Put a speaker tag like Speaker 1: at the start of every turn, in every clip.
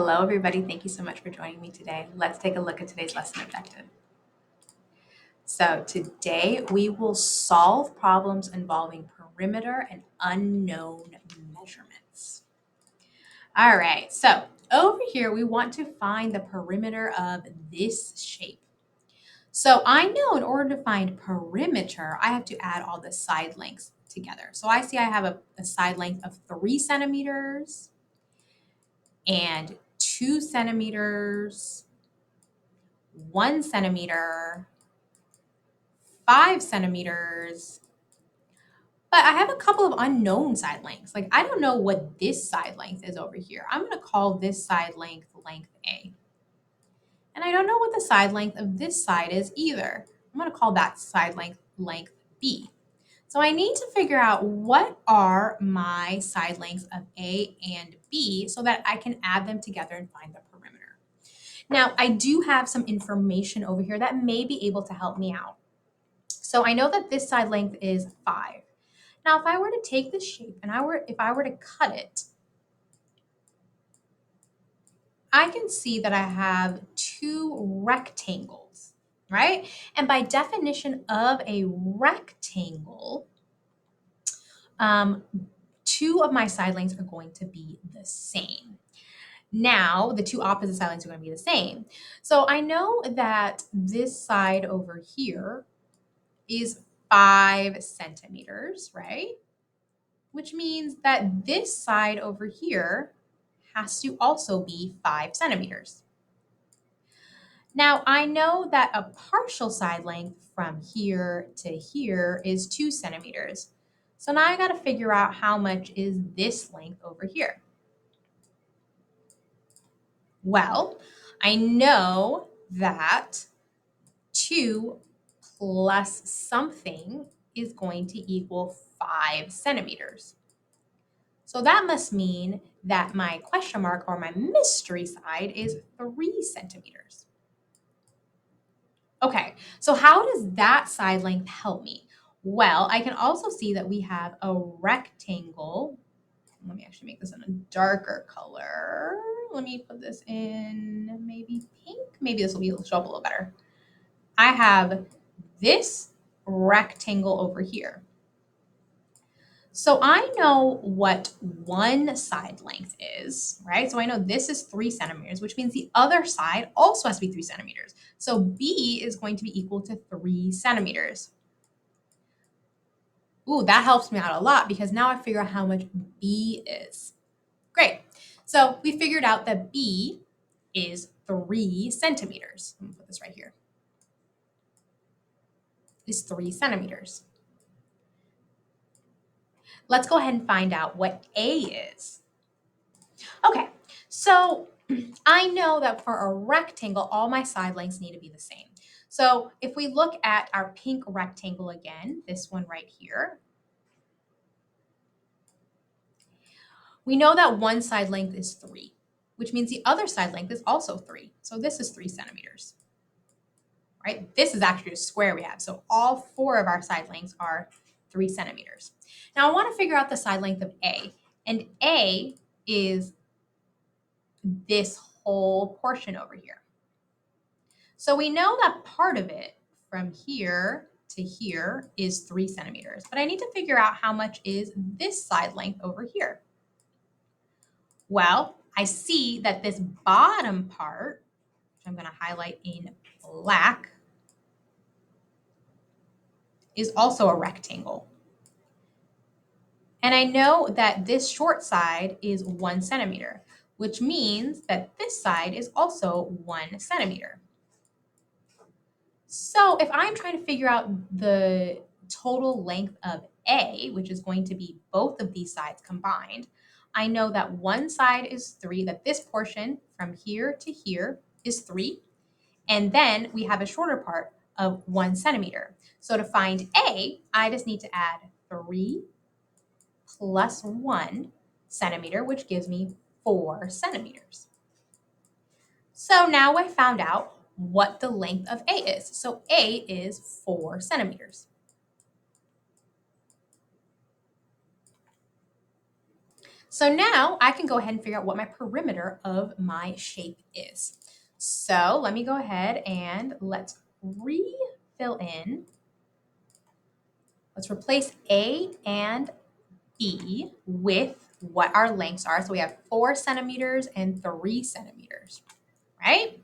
Speaker 1: Hello, everybody. Thank you so much for joining me today. Let's take a look at today's lesson objective. So today we will solve problems involving perimeter and unknown measurements. All right, so over here we want to find the perimeter of this shape. So I know in order to find perimeter, I have to add all the side lengths together. So I see I have a side length of 3 centimeters and 2 centimeters, 1 centimeter, 5 centimeters, but I have a couple of unknown side lengths. Like I don't know what this side length is over here. I'm going to call this side length A. And I don't know what the side length of this side is either. I'm going to call that side length B. So I need to figure out what are my side lengths of A and B so that I can add them together and find the perimeter. Now, I do have some information over here that may be able to help me out. So I know that this side length is 5. Now, if I were to take this shape and if I were to cut it, I can see that I have 2 rectangles, right? And by definition of a rectangle, 2 of my side lengths are going to be the same. Now, the 2 opposite side lengths are going to be the same. So I know that this side over here is 5 centimeters, right? Which means that this side over here has to also be 5 centimeters. Now, I know that a partial side length from here to here is 2 centimeters. So now I got to figure out how much is this length over here. Well, I know that 2 plus something is going to equal 5 centimeters. So that must mean that my question mark or my mystery side is 3 centimeters. Okay, so how does that side length help me? Well, I can also see that we have a rectangle. Let me actually make this in a darker color. Let me put this in maybe pink. Maybe this will show up a little better. I have this rectangle over here. So I know what one side length is, right? So I know this is 3 centimeters, which means the other side also has to be 3 centimeters. So B is going to be equal to 3 centimeters. Ooh, that helps me out a lot because now I figure out how much B is. Great. So we figured out that B is 3 centimeters. Let me put this right here. Is 3 centimeters. Let's go ahead and find out what A is. Okay, so I know that for a rectangle, all my side lengths need to be the same. So if we look at our pink rectangle again, this one right here, we know that one side length is 3, which means the other side length is also 3. So this is 3 centimeters, right? This is actually a square we have. So all 4 of our side lengths are 3 centimeters. Now I want to figure out the side length of A, and A is this whole portion over here. So we know that part of it from here to here is 3 centimeters, but I need to figure out how much is this side length over here. Well, I see that this bottom part, which I'm going to highlight in black, is also a rectangle. And I know that this short side is 1 centimeter, which means that this side is also 1 centimeter. So if I'm trying to figure out the total length of A, which is going to be both of these sides combined, I know that one side is 3, that this portion from here to here is 3. And then we have a shorter part of 1 centimeter. So to find A, I just need to add 3 plus 1 centimeter, which gives me 4 centimeters. So now I found out what the length of A is. So A is 4 centimeters. So now I can go ahead and figure out what my perimeter of my shape is. So let me go ahead and let's refill in. Let's replace A and B with what our lengths are. So we have 4 centimeters and 3 centimeters, right?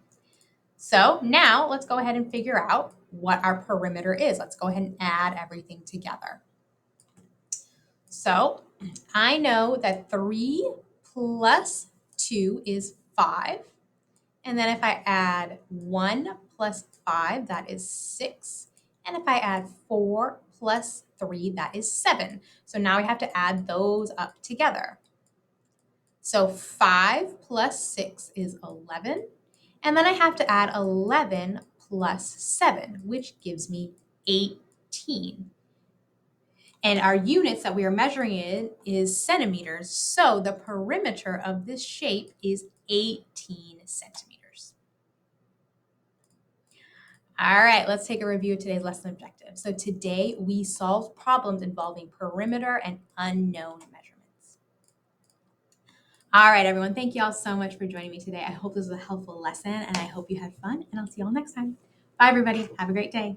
Speaker 1: So now let's go ahead and figure out what our perimeter is. Let's go ahead and add everything together. So I know that 3 plus 2 is 5. And then if I add 1 plus 5, that is 6. And if I add 4 plus 3, that is 7. So now we have to add those up together. So 5 plus 6 is 11. And then I have to add 11 plus 7, which gives me 18. And our units that we are measuring in is centimeters. So the perimeter of this shape is 18 centimeters. All right, let's take a review of today's lesson objective. So today we solved problems involving perimeter and unknown measurements. All right, everyone, thank you all so much for joining me today. I hope this was a helpful lesson and I hope you had fun, and I'll see you all next time. Bye, everybody. Have a great day.